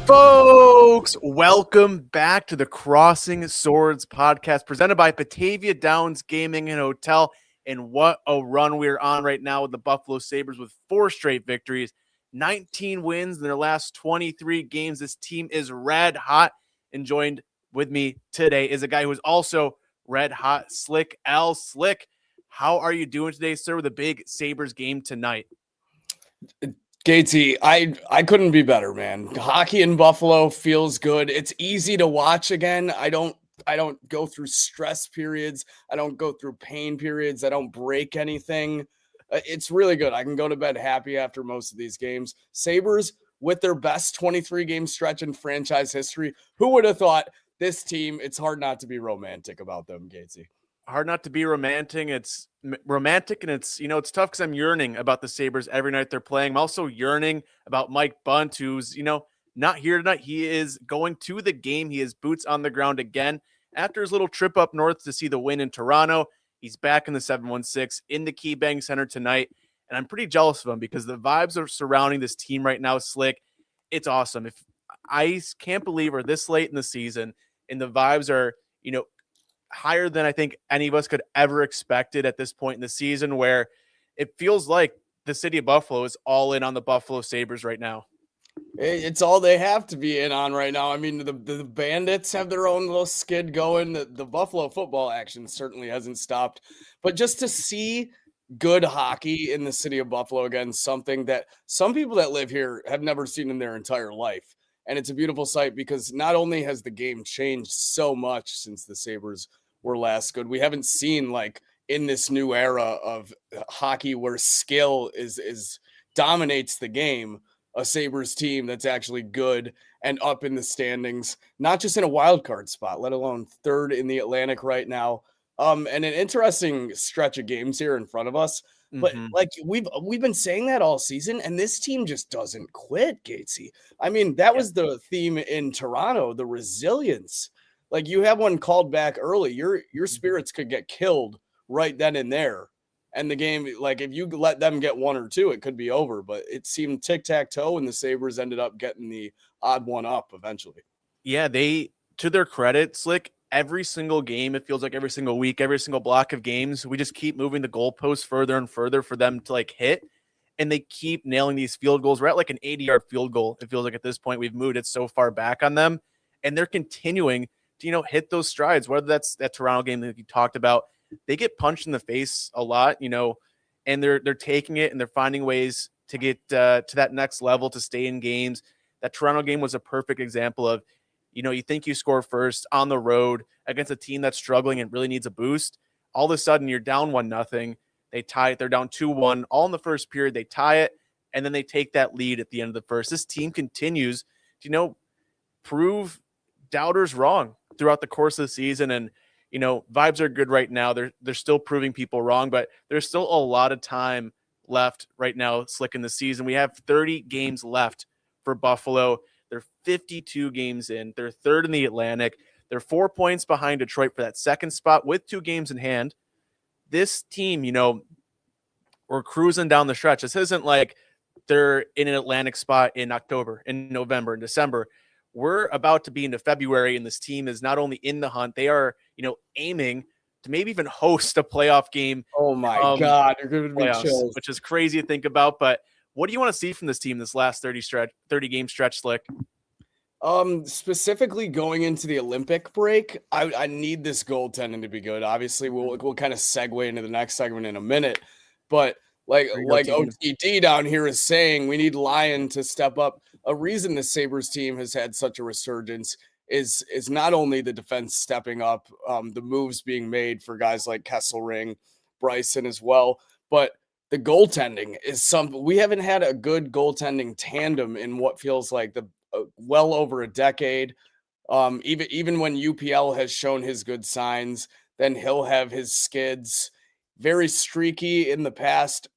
Folks, welcome back to the Crossing Swords podcast presented by Batavia Downs Gaming and Hotel. And what a run we're on right now with the Buffalo Sabres with 4 straight victories, 19 wins in their last 23 games. This team is red hot. And joined with me today is a guy who is also red hot, Slick. Slick, how are you doing today, sir, with a big Sabres game tonight? Gatesy, I couldn't be better, man. Hockey in Buffalo feels good. It's easy to watch again. I don't go through stress periods. I don't go through pain periods. I don't break anything. It's really good. I can go to bed happy after most of these games. Sabres with their best 23-game stretch in franchise history. Who would have thought this team, it's hard not to be romantic about them, Gatesy. Hard not to be romantic. It's romantic, and it's tough because I'm yearning about the Sabres every night they're playing. I'm also yearning about Mike Bunt, who's not here tonight. He is going to the game. He has boots on the ground again after his little trip up north to see the win in Toronto. He's back in the 716 in the KeyBank Center tonight, and I'm pretty jealous of him because the vibes are surrounding this team right now. Slick, it's awesome. If I can't believe we're this late in the season and the vibes are higher than I think any of us could ever expected at this point in the season, where it feels like the city of Buffalo is all in on the Buffalo Sabres right now. It's all they have to be in on right now. I mean, the Bandits have their own little skid going. The Buffalo football action certainly hasn't stopped. But just to see good hockey in the city of Buffalo again, something that some people that live here have never seen in their entire life. And it's a beautiful sight because not only has the game changed so much since the Sabres were last good, we haven't seen like in this new era of hockey where skill is dominates the game, a Sabres team that's actually good and up in the standings, not just in a wild card spot, let alone third in the Atlantic right now. And an interesting stretch of games here in front of us. But like we've been saying that all season, and this team just doesn't quit, Gatesy. I mean, that was the theme in Toronto, the resilience. Like you have one called back early, your spirits could get killed right then and there. And the game, like if you let them get 1 or 2, it could be over. But it seemed tic-tac-toe, and the Sabres ended up getting the odd one up eventually. Yeah, they, to their credit, Slick, every single game, it feels like every single week, every single block of games, we just keep moving the goalposts further and further for them to like hit, and they keep nailing these field goals. We're at like an 80-yard field goal. It feels like at this point we've moved it so far back on them, and they're continuing to hit those strides. Whether that's that Toronto game that you talked about, they get punched in the face a lot, and they're taking it and they're finding ways to get to that next level to stay in games. That Toronto game was a perfect example of, you think you score first on the road against a team that's struggling and really needs a boost. All of a sudden, you're down 1-0. They tie it. They're down 2-1. All in the first period, they tie it, and then they take that lead at the end of the first. This team continues to, prove doubters wrong throughout the course of the season. And, vibes are good right now. They're still proving people wrong, but there's still a lot of time left right now, Slick, in the season. We have 30 games left for Buffalo. They're 52 games in. They're third in the Atlantic. They're 4 points behind Detroit for that second spot with 2 games in hand. This team, we're cruising down the stretch. This isn't like they're in an Atlantic spot in October, in November, in December. We're about to be into February, and this team is not only in the hunt, they are, aiming to maybe even host a playoff game. Oh my God, you're going to be chills, which is crazy to think about. But what do you want to see from this team this last 30 game stretch, Slick? Specifically going into the Olympic break, I need this goaltending to be good. Obviously, we'll kind of segue into the next segment in a minute, but like OTD down here is saying, we need Lyon to step up. A reason the Sabres team has had such a resurgence is not only the defense stepping up, the moves being made for guys like Kesselring, Bryson as well, but the goaltending is something. We haven't had a good goaltending tandem in what feels like well over a decade. Even when UPL has shown his good signs, then he'll have his skids. Very streaky in the past,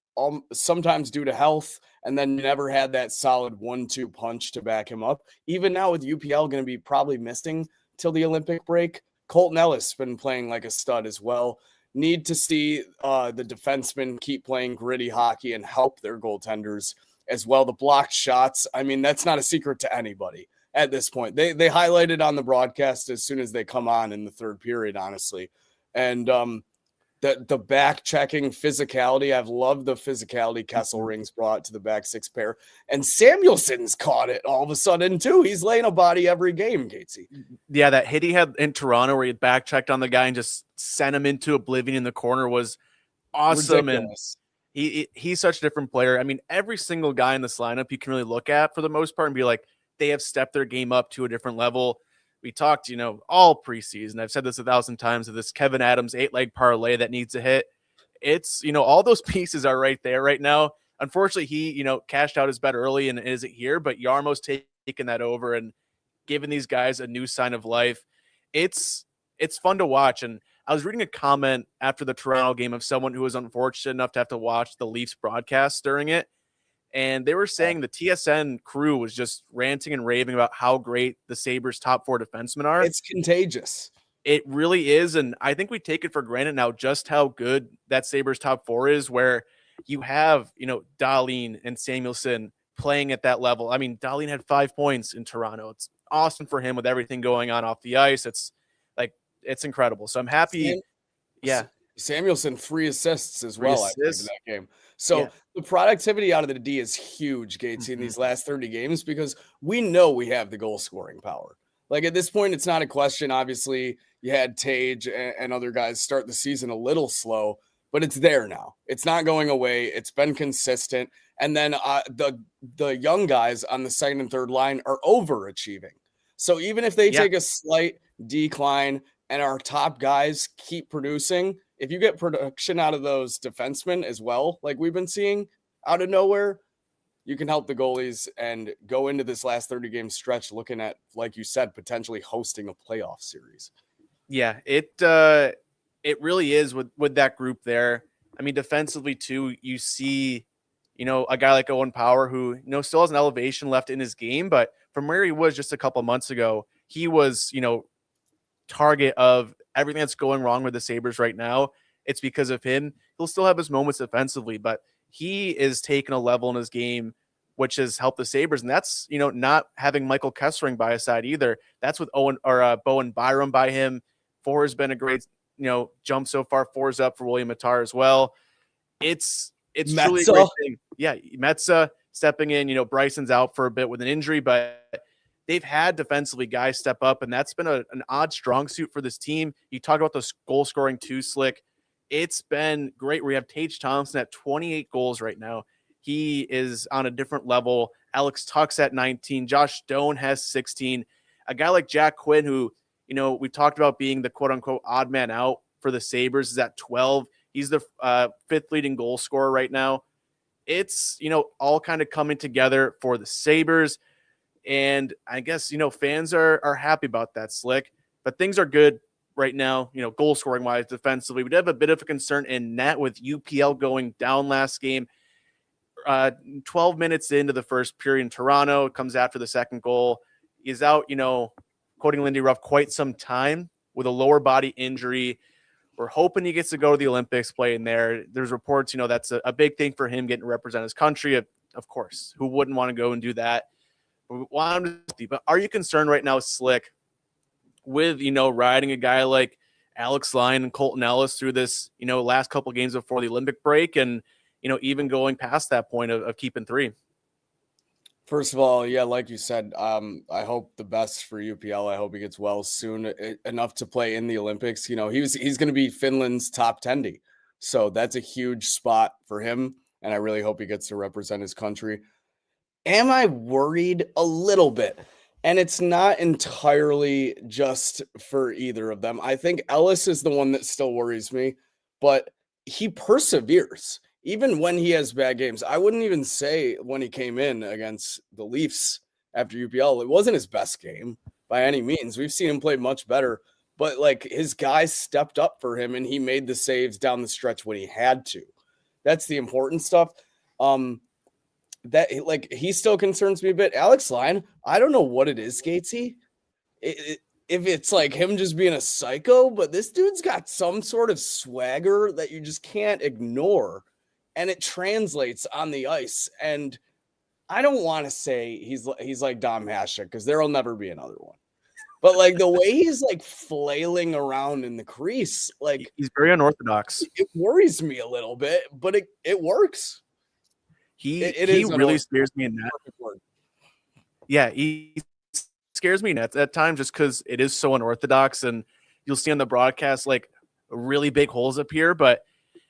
sometimes due to health, and then never had that solid 1-2 punch to back him up. Even now with UPL going to be probably missing till the Olympic break, Colton Ellis been playing like a stud as well. Need to see the defensemen keep playing gritty hockey and help their goaltenders as well. The blocked shots, I mean, that's not a secret to anybody. at this point. They highlight it on the broadcast as soon as they come on in the third period, honestly. And the back checking physicality, I've loved the physicality Kesselring's brought to the back six pair. And Samuelson's caught it all of a sudden too. He's laying a body every game, Gatesy. Yeah, that hit he had in Toronto where he back checked on the guy and just sent him into oblivion in the corner was awesome. Ridiculous. And he's such a different player. I mean, every single guy in this lineup you can really look at for the most part and be like, they have stepped their game up to a different level. We talked, all preseason. I've said this 1,000 times of this Kevin Adams 8-leg parlay that needs a hit. It's, all those pieces are right there right now. Unfortunately, he, cashed out his bet early and isn't here, but Yarmo's taken that over and giving these guys a new sign of life. It's fun to watch. And I was reading a comment after the Toronto game of someone who was unfortunate enough to have to watch the Leafs broadcast during it. And they were saying the TSN crew was just ranting and raving about how great the Sabres top four defensemen are. It's contagious. It really is. And I think we take it for granted now just how good that Sabres top four is, where you have, Dahlin and Samuelson playing at that level. I mean, Dahlin had 5 points in Toronto. It's awesome for him with everything going on off the ice. It's incredible. So I'm happy. Samuelson 3 assists as well, I think, in that game. So the productivity out of the D is huge, Gatesy, in these last 30 games, because we know we have the goal scoring power. Like at this point, it's not a question. Obviously, you had Tage and other guys start the season a little slow, but it's there now. It's not going away. It's been consistent. And then the young guys on the second and third line are overachieving. So even if they take a slight decline and our top guys keep producing, if you get production out of those defensemen as well, like we've been seeing out of nowhere, you can help the goalies and go into this last 30-game stretch looking at, like you said, potentially hosting a playoff series. Yeah, it really is with that group there. I mean, defensively too, you see, a guy like Owen Power who, still has an elevation left in his game, but from where he was just a couple months ago, he was, target of everything that's going wrong with the Sabres right now. It's because of him. He'll still have his moments defensively, but he is taking a level in his game, which has helped the Sabres. And that's, not having Michael Kessering by his side either. That's with Bowen Byram by him. Four has been a great, jump so far. 4's up for William Matar as well. It's truly a great thing. Yeah. Metza stepping in, Bryson's out for a bit with an injury, but they've had defensively guys step up, and that's been an odd strong suit for this team. You talk about the goal scoring too, Slick. It's been great. We have Tage Thompson at 28 goals right now. He is on a different level. Alex Tuch's at 19. Josh Stone has 16. A guy like Jack Quinn, who, we talked about being the quote-unquote odd man out for the Sabres, is at 12. He's the fifth leading goal scorer right now. It's, all kind of coming together for the Sabres. And I guess, fans are happy about that, Slick. But things are good right now, goal scoring wise, defensively. We did have a bit of a concern in net with UPL going down last game. 12 minutes into the first period in Toronto, it comes after the second goal. He's out, quoting Lindy Ruff, quite some time with a lower body injury. We're hoping he gets to go to the Olympics playing there. There's reports, that's a big thing for him getting to represent his country. Of course, who wouldn't want to go and do that? But are you concerned right now, Slick, with, riding a guy like Alex Lyon and Colton Ellis through this, last couple games before the Olympic break and, even going past that point of keeping 3? First of all, yeah, like you said, I hope the best for UPL. I hope he gets well soon enough to play in the Olympics. He's going to be Finland's top 10D. So that's a huge spot for him. And I really hope he gets to represent his country. Am I worried? A little bit. And it's not entirely just for either of them. I think Ellis is the one that still worries me, but he perseveres. Even when he has bad games, I wouldn't even say when he came in against the Leafs after UPL, it wasn't his best game by any means. We've seen him play much better, but like his guys stepped up for him and he made the saves down the stretch when he had to. That's the important stuff. That like he still concerns me a bit. Alex Lyon, I don't know what it is, Gatesy. If it's like him just being a psycho, but this dude's got some sort of swagger that you just can't ignore. And it translates on the ice. And I don't want to say he's like Dom Hasek because there'll never be another one. But like the way he's like flailing around in the crease, like He's very unorthodox. it worries me a little bit, but it works. It He is really scares me in that. Yeah, he scares me at times just because it is so unorthodox, and you'll see on the broadcast like really big holes appear, but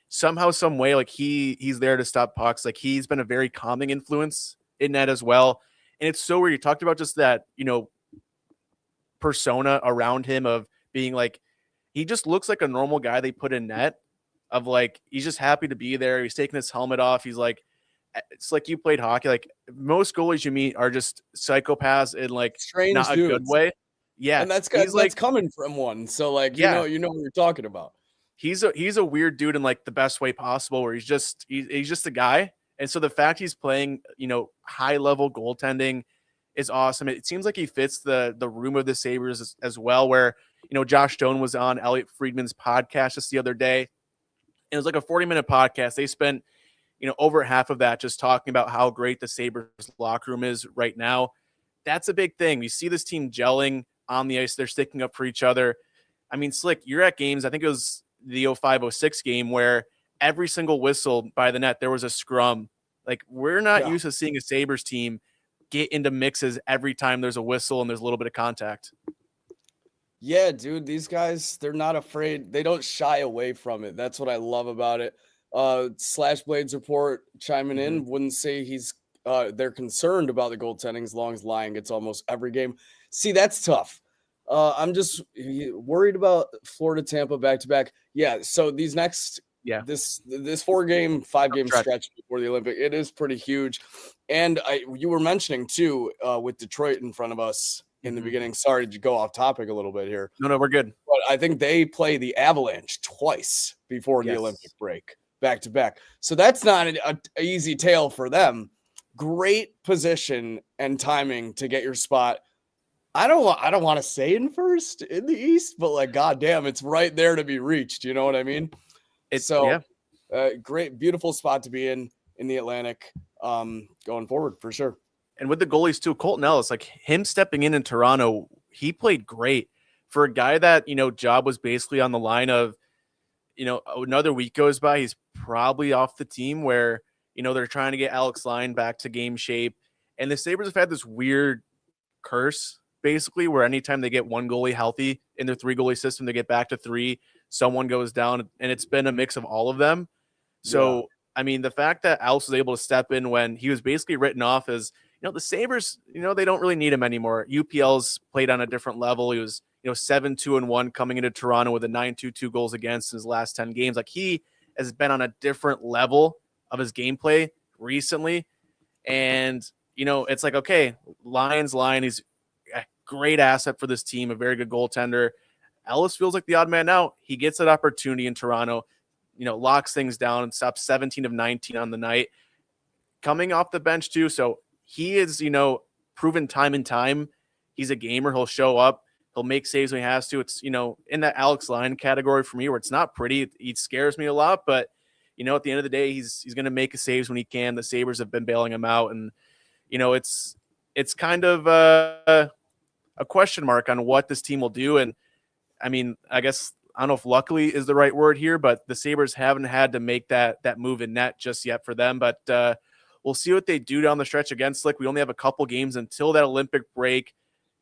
somehow, some way, like he's there to stop pucks. Like he's been a very calming influence in that as well. And it's so weird. You talked about just that, persona around him of being like, he just looks like a normal guy they put in net, of like, he's just happy to be there. He's taking his helmet off. He's like, it's like you played hockey. Like most goalies you meet are just psychopaths in like strange not dudes. a good way. Yeah. And that's like coming from one. So like, Yeah. you know what you're talking about. He's a weird dude in like the best way possible, where he's just a guy. And so the fact he's playing, high level goaltending is awesome. It seems like he fits the room of the Sabres as well, where, Josh Stone was on Elliot Friedman's podcast just the other day. It was like a 40-minute podcast. They spent, over half of that just talking about how great the Sabres locker room is right now. That's a big thing. You see this team gelling on the ice. They're sticking up for each other. I mean, Slick, you're at games. I think it was the 05-06 game where every single whistle by the net, there was a scrum. Like, we're not used to seeing a Sabres team get into mixes every time there's a whistle and there's a little bit of contact. Yeah, dude, these guys, they're not afraid. They don't shy away from it. That's what I love about it. Slash Blades Report chiming in wouldn't say they're concerned about the goaltending as long as Lyon gets almost every game. See, that's tough. I'm just worried about Florida, Tampa back-to-back. Yeah, so these next this 4-game, 5-game stretch before the Olympic, it is pretty huge. And you were mentioning too, with Detroit in front of us in the beginning. Sorry to go off topic a little bit here. No, we're good. But I think they play the Avalanche twice before the Olympic break, back-to-back. So that's not an easy tale for them. Great position and timing to get your spot. I don't want to say in first in the East, but like, goddamn, it's right there to be reached. You know what I mean? Great, beautiful spot to be in the Atlantic, going forward for sure. And with the goalies too, Colton Ellis, like him stepping in Toronto, he played great for a guy that, job was basically on the line of, another week goes by, he's probably off the team, where, they're trying to get Alex Lyon back to game shape. And the Sabres have had this weird curse, basically, where anytime they get one goalie healthy in their 3-goalie system, they get back to 3, someone goes down, and it's been a mix of all of them. So, I mean, the fact that Alex was able to step in when he was basically written off as, the Sabres, they don't really need him anymore. UPL's played on a different level. He was, 7-2-1 coming into Toronto with a 9.22 goals against in his last 10 games. Like, he has been on a different level of his gameplay recently. And, it's like, okay, Lyon's line, he's a great asset for this team, a very good goaltender. Ellis feels like the odd man out. He gets that opportunity in Toronto, locks things down and stops 17 of 19 on the night. Coming off the bench too, so he is, proven time and time. He's a gamer. He'll show up. He'll make saves when he has to. It's, in that Alex Lyon category for me, where it's not pretty. He scares me a lot, but, at the end of the day, he's going to make saves when he can. The Sabres have been bailing him out. And, it's kind of a question mark on what this team will do. And, I mean, I guess, I don't know if luckily is the right word here, but the Sabres haven't had to make that move in net just yet for them. But we'll see what they do down the stretch against Slick. We only have a couple games until that Olympic break.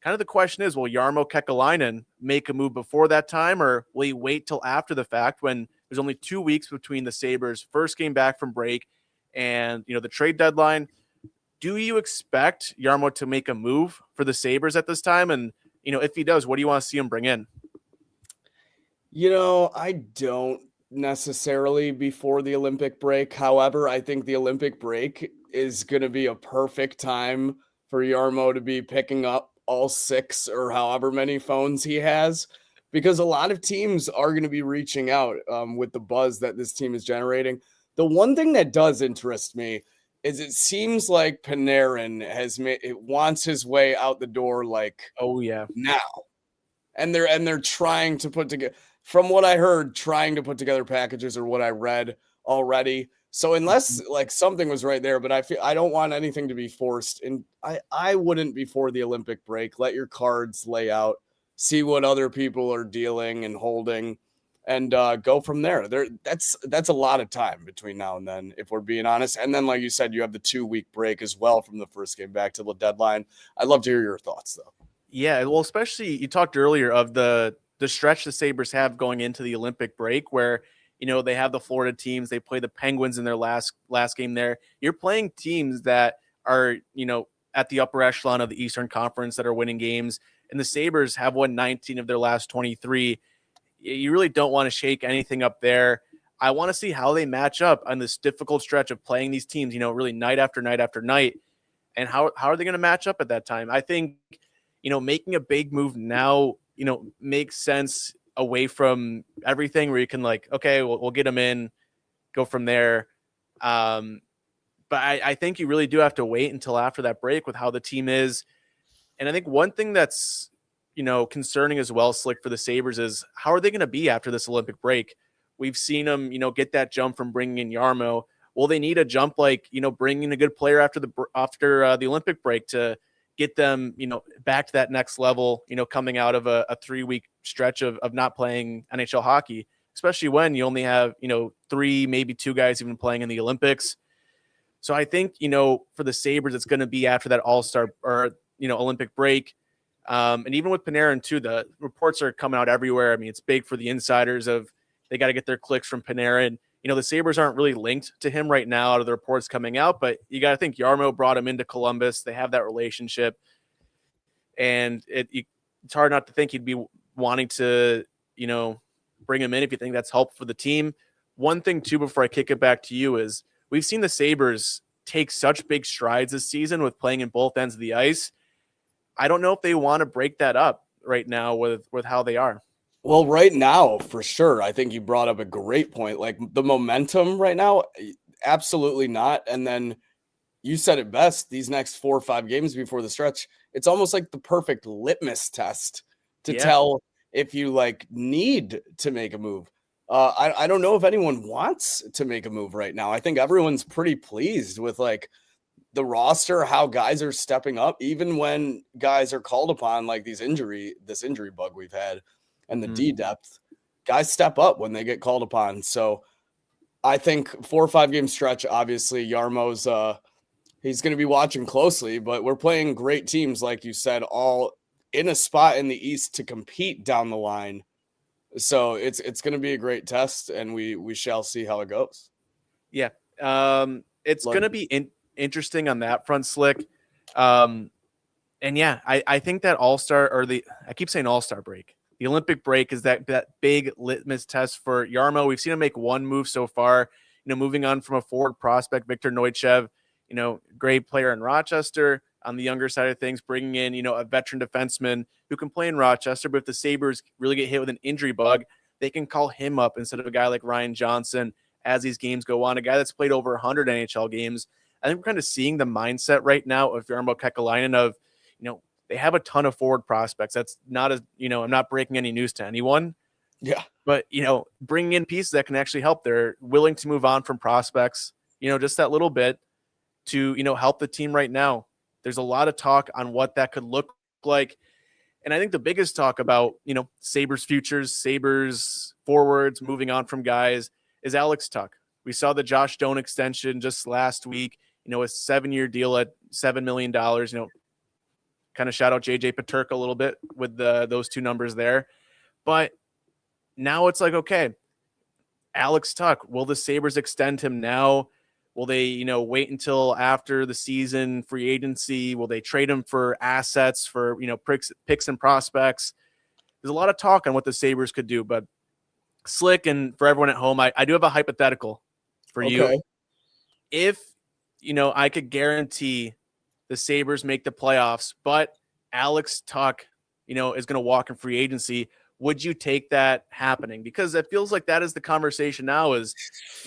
Kind of the question is, will Jarmo Kekalainen make a move before that time, or will he wait till after the fact when there's only 2 weeks between the Sabres' first game back from break and, the trade deadline? Do you expect Jarmo to make a move for the Sabres at this time? And, if he does, what do you want to see him bring in? I don't necessarily before the Olympic break. However, I think the Olympic break is going to be a perfect time for Jarmo to be picking up all 6 or however many phones he has, because a lot of teams are going to be reaching out with the buzz that this team is generating. The one thing that does interest me is it seems like Panarin wants his way out the door, like, now. And they're trying to put together, from what I heard, trying to put together packages, or what I read already, So unless like something was right there, but I don't want anything to be forced. And I wouldn't before the Olympic break. Let your cards lay out, see what other people are dealing and holding, and go from there. That's a lot of time between now and then, if we're being honest. And then, like you said, you have the 2-week break as well from the first game back to the deadline. I'd love to hear your thoughts though. Yeah, well, especially you talked earlier of the stretch the Sabres have going into the Olympic break where, they have the Florida teams, they play the Penguins in their last game there. You're playing teams that are, at the upper echelon of the Eastern Conference that are winning games, and the Sabres have won 19 of their last 23. You really don't want to shake anything up there. I want to see how they match up on this difficult stretch of playing these teams, really night after night after night. And how are they going to match up at that time? I think, making a big move now, makes sense away from everything where you can like, okay, we'll get them in, go from there. But I think you really do have to wait until after that break with how the team is. And I think one thing that's, concerning as well, Slick, for the Sabres is how are they going to be after this Olympic break? We've seen them, get that jump from bringing in Yarmo. Will they need a jump like, bringing a good player after the Olympic break to get them, back to that next level, coming out of a 3-week stretch of not playing NHL hockey, especially when you only have, 3, maybe 2 guys even playing in the Olympics. So I think, for the Sabres, it's going to be after that All-Star or, Olympic break. And even with Panarin too, the reports are coming out everywhere. I mean, it's big for the insiders of they got to get their clicks from Panarin. The Sabres aren't really linked to him right now out of the reports coming out, but you got to think Yarmo brought him into Columbus. They have that relationship. And it's hard not to think he'd be wanting to, bring him in if you think that's helpful for the team. One thing too, before I kick it back to you, is we've seen the Sabres take such big strides this season with playing in both ends of the ice. I don't know if they want to break that up right now with how they are. Well, right now, for sure. I think you brought up a great point. Like the momentum right now, absolutely not. And then you said it best, these next 4 or 5 games before the stretch, it's almost like the perfect litmus test to tell if you like need to make a move. I don't know if anyone wants to make a move right now. I think everyone's pretty pleased with like the roster, how guys are stepping up, even when guys are called upon, like this injury bug we've had and the D depth, guys step up when they get called upon. So I think 4 or 5 game stretch, obviously Yarmo's, he's going to be watching closely, but we're playing great teams, like you said, all in a spot in the East to compete down the line. So it's going to be a great test, and we shall see how it goes. Yeah. It's going to be interesting on that front, Slick. And yeah, I think that All-Star I keep saying All-Star break. The Olympic break is that big litmus test for Yarmo. We've seen him make one move so far, moving on from a forward prospect, Victor Neuchev, great player in Rochester. On the younger side of things, bringing in, a veteran defenseman who can play in Rochester, but if the Sabres really get hit with an injury bug, they can call him up instead of a guy like Ryan Johnson as these games go on, a guy that's played over 100 NHL games. I think we're kind of seeing the mindset right now of Jarmo Kekalainen of, they have a ton of forward prospects. That's not as, I'm not breaking any news to anyone. Yeah. But, bringing in pieces that can actually help. They're willing to move on from prospects, just that little bit to, help the team right now. There's a lot of talk on what that could look like. And I think the biggest talk about, Sabres futures, Sabres forwards, moving on from guys is Alex Tuch. We saw the Josh Stone extension just last week, a 7-year deal at $7 million, kind of shout out JJ Peterka a little bit with those 2 numbers there. But now it's like, okay, Alex Tuch, will the Sabres extend him now? Will they, wait until after the season, free agency? Will they trade him for assets, for, picks and prospects? There's a lot of talk on what the Sabres could do, but Slick, and for everyone at home, I do have a hypothetical for you. If, I could guarantee the Sabres make the playoffs, but Alex Tuch, is going to walk in free agency, would you take that happening? Because it feels like that is the conversation now is,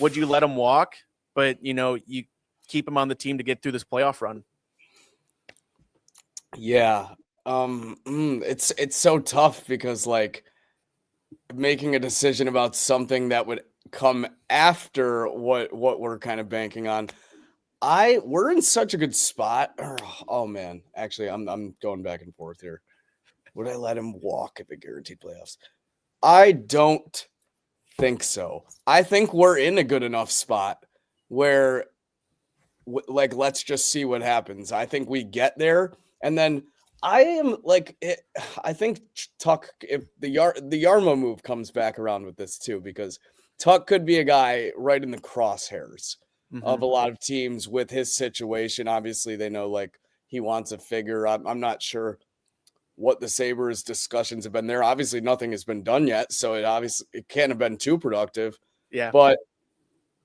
would you let him walk? But, you keep him on the team to get through this playoff run. Yeah. It's so tough because like making a decision about something that would come after what we're kind of banking on. We're in such a good spot. Oh man, actually, I'm going back and forth here. Would I let him walk at the guaranteed playoffs? I don't think so. I think we're in a good enough spot where, like, let's just see what happens. I think we get there, and then I am like, I think Tuch, if the Yarmo move comes back around with this too, because Tuch could be a guy right in the crosshairs of a lot of teams with his situation. Obviously, they know like he wants a figure. I'm not sure what the Sabres discussions have been there. Obviously, nothing has been done yet, so it can't have been too productive. Yeah, but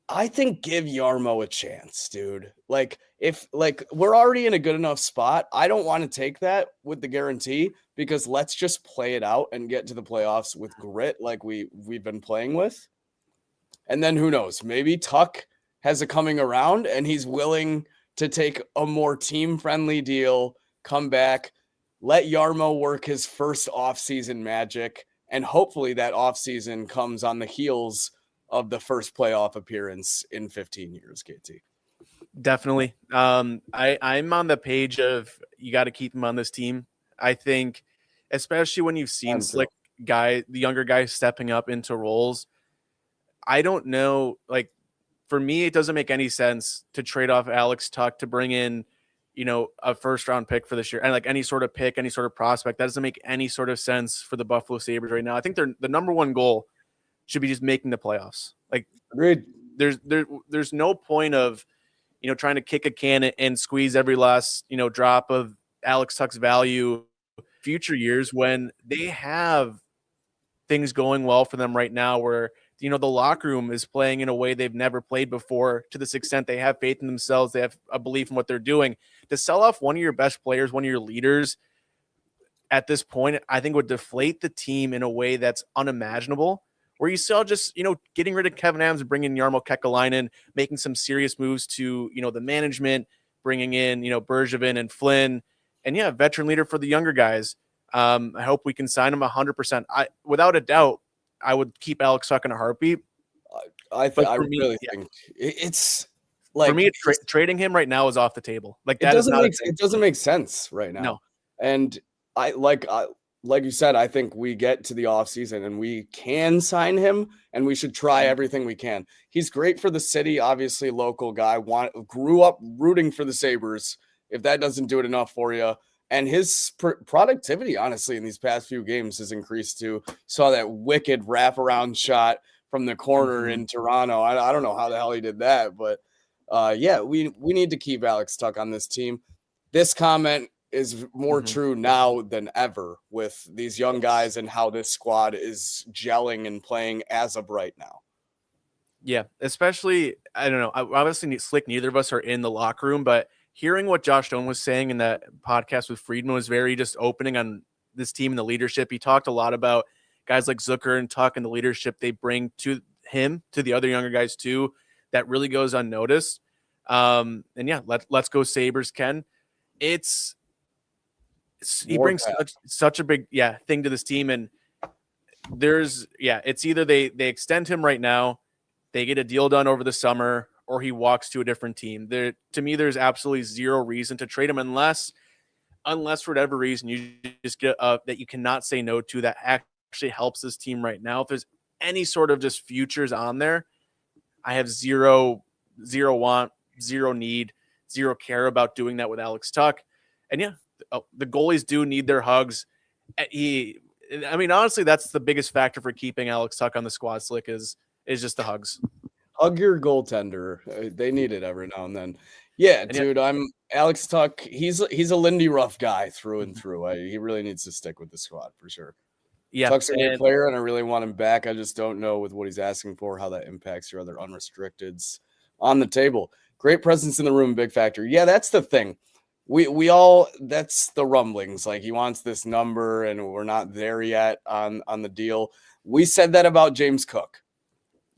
I think give Yarmo a chance, dude. Like if we're already in a good enough spot, I don't want to take that with the guarantee, because let's just play it out and get to the playoffs with grit like we've been playing with. And then who knows? Maybe Tuch has a coming around and he's willing to take a more team-friendly deal, come back, let Yarmo work his first offseason magic, and hopefully that offseason comes on the heels of the first playoff appearance in 15 years, KT. Definitely. I'm on the page of you got to keep him on this team. I think, especially when you've seen Slick the younger guys stepping up into roles. I don't know, like, for me, it doesn't make any sense to trade off Alex Tuch to bring in, a first round pick for this year, and like any sort of pick, any sort of prospect. That doesn't make any sort of sense for the Buffalo Sabres right now. I think the number one goal should be just making the playoffs. Like, agreed. There's no point of, trying to kick a can and squeeze every last, drop of Alex Tuch's value future years when they have things going well for them right now where, the locker room is playing in a way they've never played before, to this extent they have faith in themselves. They have a belief in what they're doing. To sell off one of your best players, one of your leaders at this point, I think would deflate the team in a way that's unimaginable, where you still just, getting rid of Kevin Adams and bringing Jarmo Kekalainen, making some serious moves to, the management, bringing in, Bergevin and Flynn, and veteran leader for the younger guys. I hope we can sign him 100%. Without a doubt, I would keep Alex Tuch in a heartbeat. I really think it's like, for me, trading him right now is off the table. Like, that it doesn't make sense right now. No. And I like you said, I think we get to the offseason and we can sign him, and we should try everything we can. He's great for the city, obviously local guy, grew up rooting for the Sabres. If that doesn't do it enough for you, and his productivity, honestly, in these past few games has increased too. Saw that wicked wraparound shot from the corner in Toronto. I don't know how the hell he did that, but we need to keep Alex Tuch on this team. This comment is more true now than ever with these young guys and how this squad is gelling and playing as of right now. Yeah, especially, I don't know. Obviously, Slick, neither of us are in the locker room, but hearing what Josh Stone was saying in that podcast with Friedman was very just opening on this team and the leadership. He talked a lot about guys like Zucker and Tuch and the leadership they bring to him, to the other younger guys too, that really goes unnoticed. Let's go Sabres, Ken. He brings such a big thing to this team, and it's either they extend him right now, they get a deal done over the summer, or he walks to a different team. To me, there's absolutely zero reason to trade him unless for whatever reason you just get that you cannot say no to, that actually helps this team right now. If there's any sort of just futures on there, I have zero want, zero need, zero care about doing that with Alex Tuch. And the goalies do need their hugs. Honestly, that's the biggest factor for keeping Alex Tuch on the squad, Slick, is just the hugs. Hug your goaltender. They need it every now and then. Yeah, dude, I'm Alex Tuch. He's a Lindy Ruff guy through and through. He really needs to stick with the squad for sure. Yeah, Tuch's a great player, and I really want him back. I just don't know with what he's asking for how that impacts your other unrestricteds on the table. Great presence in the room, big factor. Yeah, that's the thing. We all, that's the rumblings. Like, he wants this number, and we're not there yet on the deal. We said that about James Cook.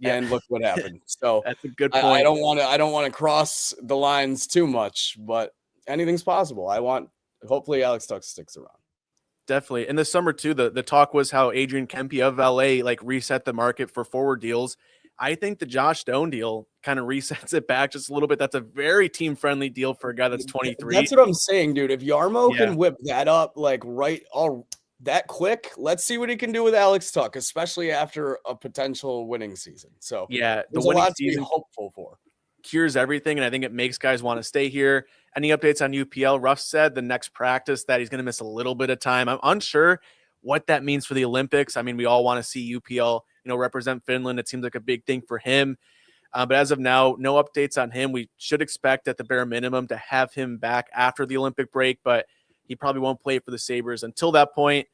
Yeah. And look what happened. So that's a good point. I don't want to cross the lines too much, but anything's possible. Hopefully Alex Tuch sticks around. Definitely. In the summer too, the talk was how Adrian Kempe of LA reset the market for forward deals. I think the Josh Doan deal kind of resets it back just a little bit. That's a very team-friendly deal for a guy that's 23. That's what I'm saying, dude. If Yarmo Yeah. can whip that up like that quick, let's see what he can do with Alex Tuch, especially after a potential winning season. So Yeah, the there's a winning lot to be season hopeful for. cures everything, and I think it makes guys want to stay here. Any updates on UPL? Ruff said the next practice that he's going to miss a little bit of time. I'm unsure what that means for the Olympics. I mean, we all want to see UPL, represent Finland. It seems like a big thing for him. But as of now, no updates on him. We should expect at the bare minimum to have him back after the Olympic break, but he probably won't play for the Sabres until that point.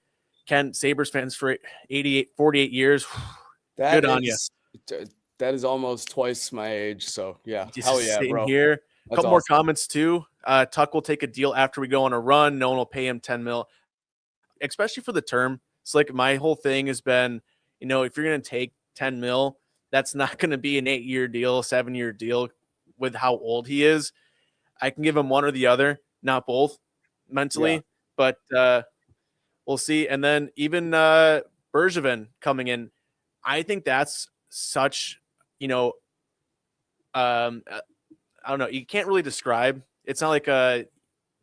Ken, Sabres fans for 48 years, good on you. That is almost twice my age. So yeah, Just hell yeah, same bro. here. A That's couple more awesome. comments too. Tuch will take a deal after we go on a run. No one will pay him 10 mil, especially for the term. It's like my whole thing has been, if you're going to take 10 mil, that's not going to be an 8-year deal, 7-year deal with how old he is. I can give him one or the other, not both mentally, but we'll see. And then even Bergevin coming in, I think that's such, I don't know. You can't really describe. It's not like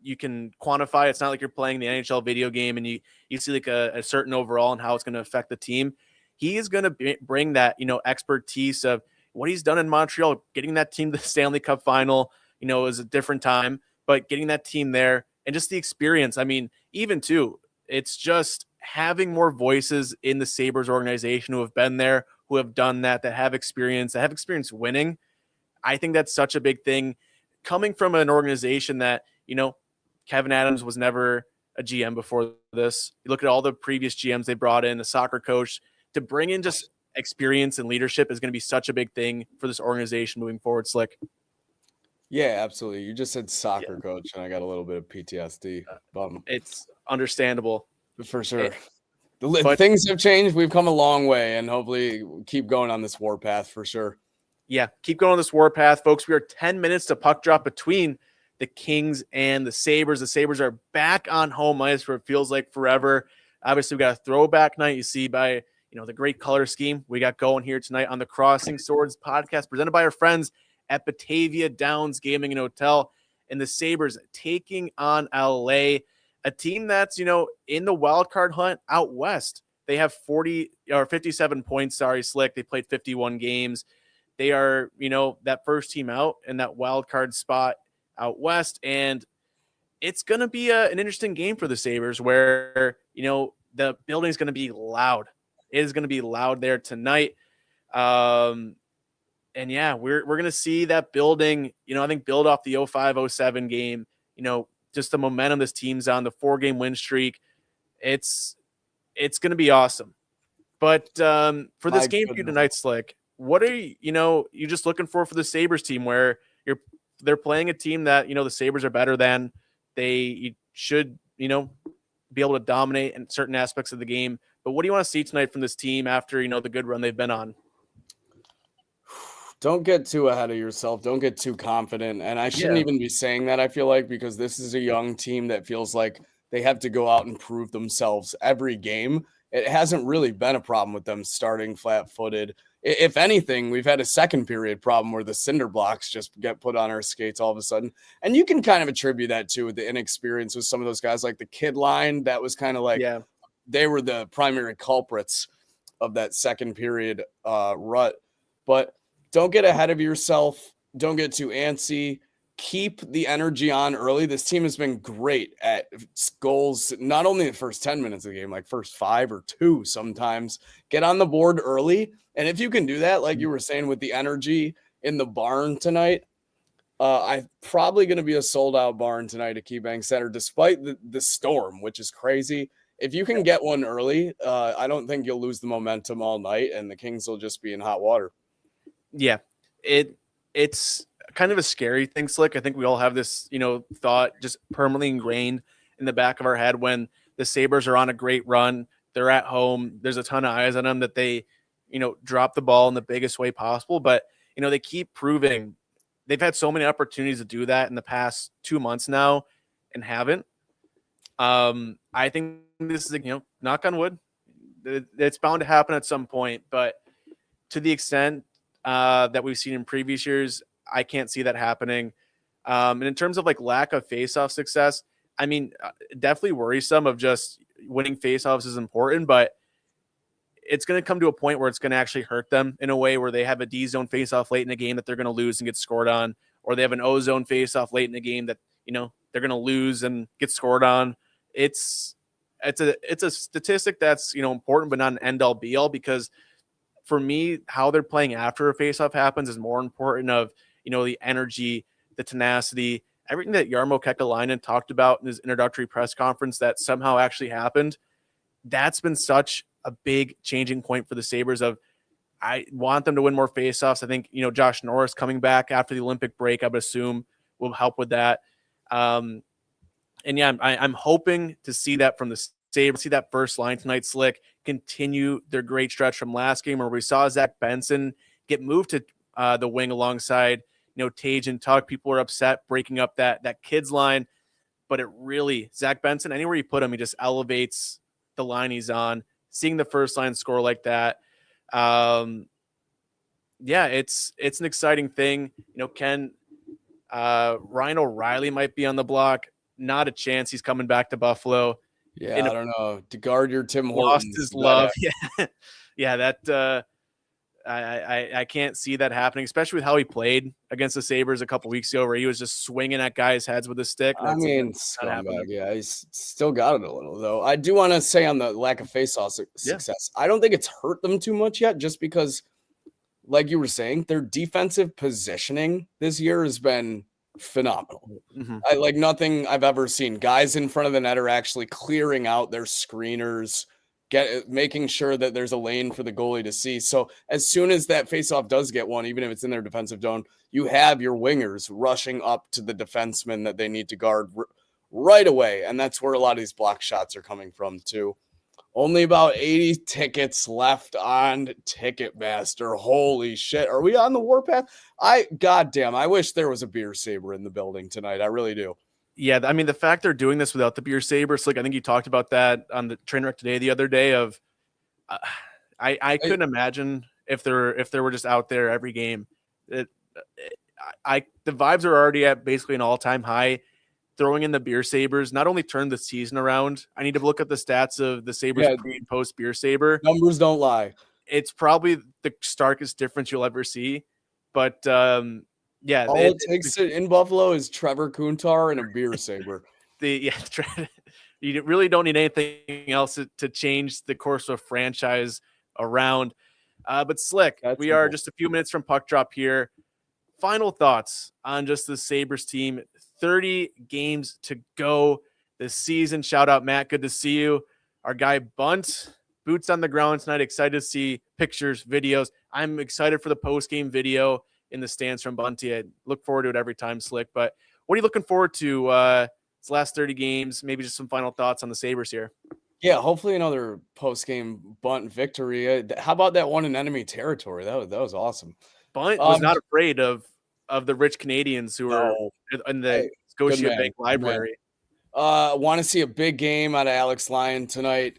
you can quantify. It's not like you're playing the NHL video game and you see like a certain overall and how it's going to affect the team. He is going to bring that, expertise of what he's done in Montreal, getting that team to the Stanley Cup final, is a different time, but getting that team there and just the experience. I mean, even too, it's just having more voices in the Sabres organization who have been there, who have done that have experience winning. I think that's such a big thing coming from an organization that, Kevin Adams was never a GM before this. You look at all the previous GMs they brought in, a soccer coach, to bring in just experience and leadership is going to be such a big thing for this organization moving forward, Slick. Yeah, absolutely. You just said soccer coach, and I got a little bit of PTSD. It's understandable. For sure. But things have changed. We've come a long way, and hopefully keep going on this warpath for sure. Yeah, keep going on this warpath, folks. We are 10 minutes to puck drop between the Kings and the Sabres. The Sabres are back on home ice for it feels like forever. Obviously, we got a throwback night. You see by the great color scheme we got going here tonight on the Crossing Swords podcast, presented by our friends at Batavia Downs Gaming and Hotel. And the Sabres taking on LA, a team that's in the wild card hunt out west. They have 57 points. Sorry, Slick. They played 51 games. They are, that first team out in that wild card spot out west. And it's going to be an interesting game for the Sabres where, the building is going to be loud. It is going to be loud there tonight. And yeah, we're going to see that building, I think build off the 05-07 game, just the momentum this team's on, the 4-game win streak. It's going to be awesome. But for this game for you tonight, Slick, what are you just looking for the Sabres team where they're playing a team that, the Sabres are better than. They should, be able to dominate in certain aspects of the game. But what do you want to see tonight from this team after, the good run they've been on? Don't get too ahead of yourself. Don't get too confident. And I shouldn't even be saying that, I feel like, because this is a young team that feels like they have to go out and prove themselves every game. It hasn't really been a problem with them starting flat-footed. If anything, we've had a second period problem where the cinder blocks just get put on our skates all of a sudden. And you can kind of attribute that to the inexperience with some of those guys, like the kid line. That was kind of like they were the primary culprits of that second period rut. But don't get ahead of yourself. Don't get too antsy. Keep the energy on early. This team has been great at goals, not only the first 10 minutes of the game, like first 5 or 2 sometimes. Get on the board early. And if you can do that, like you were saying, with the energy in the barn tonight, I'm probably going to be a sold-out barn tonight at KeyBank Center, despite the storm, which is crazy. If you can get one early, I don't think you'll lose the momentum all night, and the Kings will just be in hot water. Yeah, it's kind of a scary thing, Slick. I think we all have this, thought just permanently ingrained in the back of our head when the Sabres are on a great run. They're at home. There's a ton of eyes on them that they, drop the ball in the biggest way possible. But, they keep proving they've had so many opportunities to do that in the past 2 months now and haven't. I think this is, knock on wood, it's bound to happen at some point. But to the extent that we've seen in previous years. I can't see that happening. And in terms of like lack of faceoff success, I mean, definitely worrisome of just winning faceoffs is important, but it's going to come to a point where it's going to actually hurt them in a way where they have a D zone faceoff late in the game that they're going to lose and get scored on, or they have an O zone faceoff late in the game that, you know, they're going to lose and get scored on. It's a statistic that's, you know, important, but not an end all be all, because for me, how they're playing after a faceoff happens is more important of, you know, the energy, the tenacity, everything that Jarmo Kekalainen talked about in his introductory press conference that somehow actually happened. That's been such a big changing point for the Sabres of, I want them to win more faceoffs. I think, you know, Josh Norris coming back after the Olympic break, I would assume, will help with that. And yeah, I'm hoping to see that from the Sabres, see that first line tonight, Slick, continue their great stretch from last game where we saw Zach Benson get moved to the wing alongside, you know, Tage and Tuch. People were upset breaking up that kids line, but it really, Zach Benson, anywhere you put him, he just elevates the line he's on. Seeing the first line score like that, yeah, it's an exciting thing. You know, Ryan O'Reilly might be on the block. Not a chance. He's coming back to Buffalo. Yeah, I don't know. To guard your Tim Hortons. Lost his love. Yeah, yeah. That I can't see that happening, especially with how he played against the Sabres a couple weeks ago, where he was just swinging at guys' heads with a stick. I mean, scumbag. Yeah, he's still got it a little though. I do want to say on the lack of faceoff success, I don't think it's hurt them too much yet, just because, like you were saying, their defensive positioning this year has been phenomenal. I like nothing I've ever seen. Guys in front of the net are actually clearing out their screeners, making sure that there's a lane for the goalie to see. So as soon as that faceoff does get one, even if it's in their defensive zone, you have your wingers rushing up to the defenseman that they need to guard right away. And that's where a lot of these block shots are coming from too. Only about 80 tickets left on Ticketmaster. Holy shit. Are we on the warpath? Goddamn, I wish there was a beer saber in the building tonight. I really do. Yeah, I mean, the fact they're doing this without the beer saber, like I think you talked about that on the train wreck today, the other day of, I couldn't imagine if they were just out there every game. The vibes are already at basically an all-time high. Throwing in the beer sabers not only turned the season around. I need to look at the stats of the Sabres pre and post beer saber. Numbers don't lie. It's probably the starkest difference you'll ever see. But yeah, all it takes in Buffalo is Trevor Kuntar and a beer saber. You really don't need anything else to change the course of a franchise around. But Slick, we are just a few minutes from puck drop here. Final thoughts on just the Sabres team. 30 games to go this season. Shout out, Matt. Good to see you. Our guy Bunt, boots on the ground tonight. Excited to see pictures, videos. I'm excited for the post-game video in the stands from Bunty. I look forward to it every time, Slick. But what are you looking forward to this last 30 games? Maybe just some final thoughts on the Sabres here. Yeah, hopefully another post-game Bunt victory. How about that one in enemy territory? That was awesome. Bunt was not afraid of the rich Canadians who are in the Scotia Bank Library. Want to see a big game out of Alex Lyon tonight.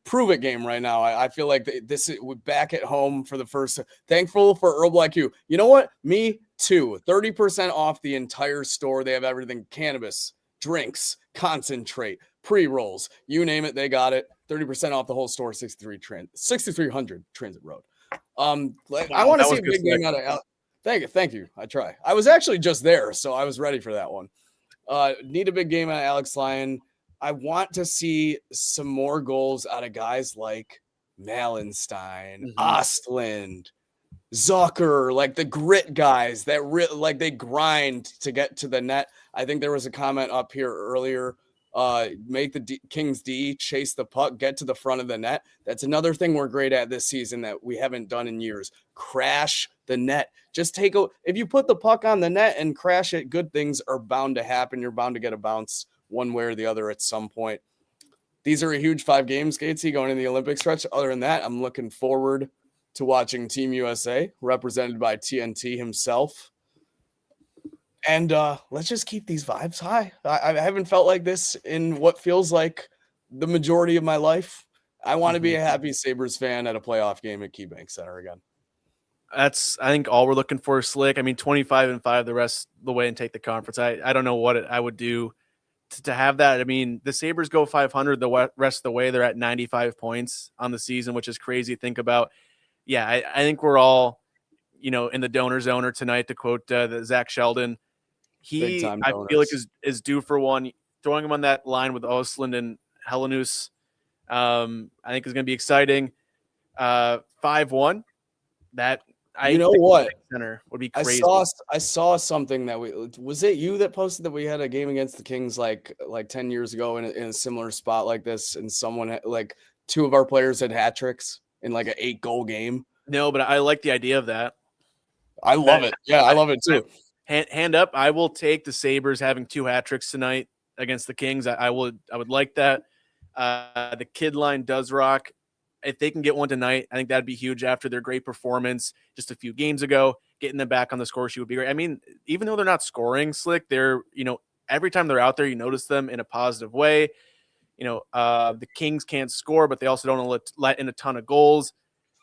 Prove it game right now. I feel like this is back at home for the first. Thankful for Herbal IQ. You know what? Me too. 30% off the entire store. They have everything: cannabis, drinks, concentrate, pre-rolls. You name it, they got it. 30% off the whole store. 6300 Transit Road. I want to see a big game out of Alex. Thank you. I try. I was actually just there, so I was ready for that one. Need a big game out of Alex Lyon. I want to see some more goals out of guys like Malenstein, Ostland, Zucker, like the grit guys that like they grind to get to the net. I think there was a comment up here earlier. Make the Kings D chase the puck, get to the front of the net. That's another thing we're great at this season that we haven't done in years. Crash the net. Just if you put the puck on the net and crash it, good things are bound to happen. You're bound to get a bounce one way or the other at some point. These are a huge 5 games, Gatesy, going in the Olympic stretch. Other than that, I'm looking forward to watching Team USA, represented by TNT himself. And let's just keep these vibes high. I haven't felt like this in what feels like the majority of my life. I want to be a happy Sabres fan at a playoff game at KeyBank Center again. I think all we're looking for is Slick. I mean, 25-5 the rest of the way and take the conference. I don't know what I would do to have that. I mean, the Sabres go 500 the rest of the way. They're at 95 points on the season, which is crazy to think about. Yeah, I think we're all, in the donor zoner tonight, to quote the Zach Sheldon. Big He, time I feel like, donors. is due for one. Throwing him on that line with Osland and Helenus, I think is going to be exciting. 5-1. That I You know think what? center would be I crazy. saw something that was it you that posted that we had a game against the Kings like 10 years ago in a similar spot like this, and someone had, like, two of our players had hat tricks in like an 8-goal game. No, but I like the idea of that. I love it. Yeah, I love it too. Hand up, I will take the Sabres having 2 hat tricks tonight against the Kings. I would like that. The kid line does rock. If they can get one tonight, I think that'd be huge after their great performance just a few games ago. Getting them back on the score sheet would be great. I mean, even though they're not scoring, Slick, they're, every time they're out there, you notice them in a positive way. The Kings can't score, but they also don't let in a ton of goals.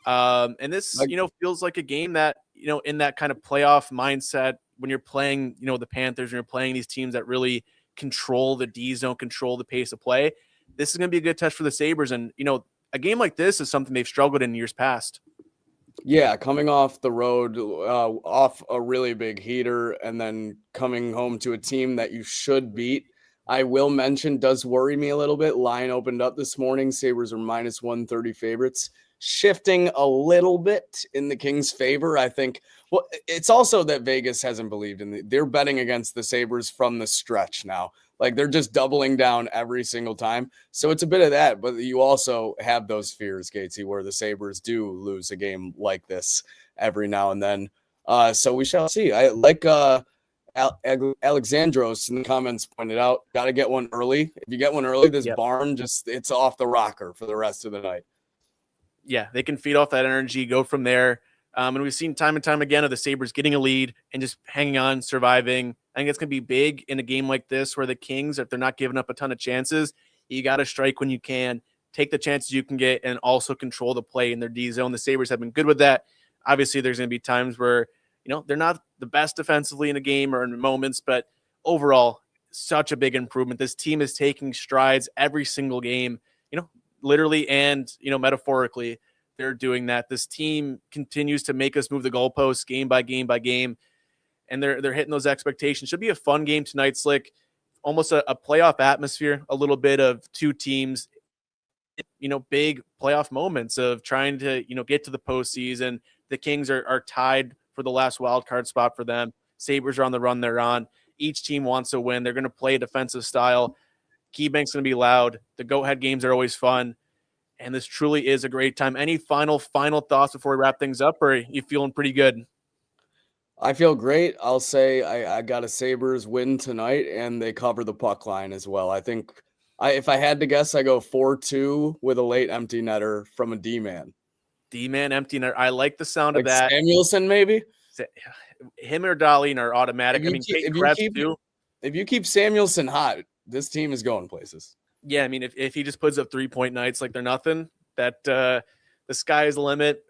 And this, feels like a game that, in that kind of playoff mindset, when you're playing, the Panthers, and you're playing these teams that really control the D zone, control the pace of play, this is going to be a good test for the Sabres. And, a game like this is something they've struggled in years past. Yeah, coming off the road, off a really big heater, and then coming home to a team that you should beat. I will mention, does worry me a little bit. Line opened up this morning. Sabres are minus 130 favorites, shifting a little bit in the Kings' favor. I think, well, it's also that Vegas hasn't believed in they're betting against the Sabres from the stretch now. Like, they're just doubling down every single time. So it's a bit of that, but you also have those fears, Gatesy, where the Sabres do lose a game like this every now and then. So we shall see. I like Alexandros in the comments pointed out, got to get one early. If you get one early, this barn it's off the rocker for the rest of the night. Yeah, they can feed off that energy, go from there. And we've seen time and time again of the Sabres getting a lead and just hanging on, surviving. I think it's going to be big in a game like this where the Kings, if they're not giving up a ton of chances, you got to strike when you can, take the chances you can get, and also control the play in their D zone. The Sabres have been good with that. Obviously, there's going to be times where, they're not the best defensively in a game or in moments, but overall, such a big improvement. This team is taking strides every single game, literally and, metaphorically. They're doing that. This team continues to make us move the goalposts game by game by game, and they're hitting those expectations. Should be a fun game tonight, Slick. Almost a playoff atmosphere, a little bit of two teams, big playoff moments of trying to, get to the postseason. The Kings are tied for the last wild card spot for them. Sabres are on the run they're on. Each team wants to win. They're going to play a defensive style. KeyBank's going to be loud. The go-ahead games are always fun. And this truly is a great time. Any final thoughts before we wrap things up, or are you feeling pretty good? I feel great. I'll say I got a Sabres win tonight, and they cover the puck line as well. I think if I had to guess, I go 4-2 with a late empty netter from a D-man. D-man empty netter. I like the sound like of that. Samuelson, maybe? Him or Darlene are automatic. If you keep Samuelson hot, this team is going places. Yeah, I mean, if he just puts up 3-point nights like they're nothing, that the sky is the limit.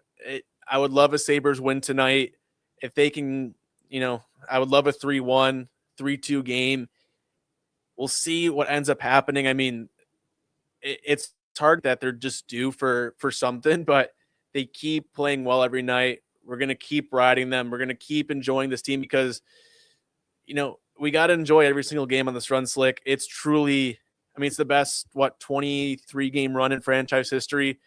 I would love a Sabres win tonight. If they can, I would love a 3-1, 3-2 game. We'll see what ends up happening. I mean, it's hard that they're just due for something, but they keep playing well every night. We're going to keep riding them. We're going to keep enjoying this team because, we got to enjoy every single game on this run, Slick. It's truly, it's the best, 23 game run in franchise history.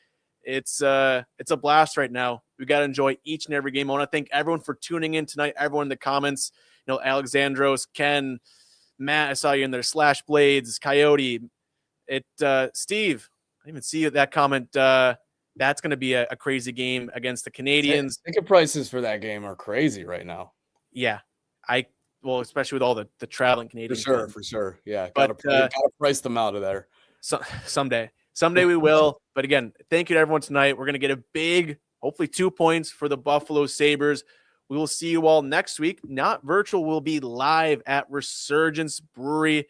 It's a blast right now. We got to enjoy each and every game. I want to thank everyone for tuning in tonight. Everyone in the comments, Alexandros, Ken, Matt, I saw you in there, Slash Blades, Coyote, Steve, I didn't even see that comment. That's going to be a crazy game against the Canadians. Ticket prices for that game are crazy right now. Yeah. Especially with all the traveling Canadians. For sure. Yeah. Gotta price them out of there. So, someday we will. But again, thank you to everyone tonight. We're going to get a big, hopefully 2 points for the Buffalo Sabres. We will see you all next week. Not virtual. We'll be live at Resurgence Brewery.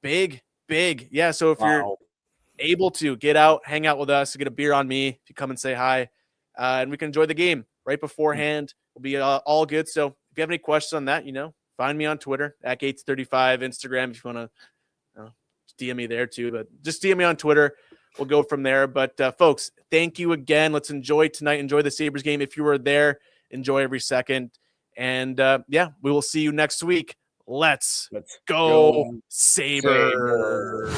Big. Yeah. So if you're able to get out, hang out with us, get a beer on me, if you come and say hi, and we can enjoy the game right beforehand. We'll be all good. So if you have any questions on that, find me on Twitter at Gates35, Instagram if you want to DM me there too. But just DM me on Twitter. We'll go from there. But folks, thank you again. Let's enjoy tonight. Enjoy the Sabres game. If you were there, enjoy every second. And we will see you next week. Let's go Sabres.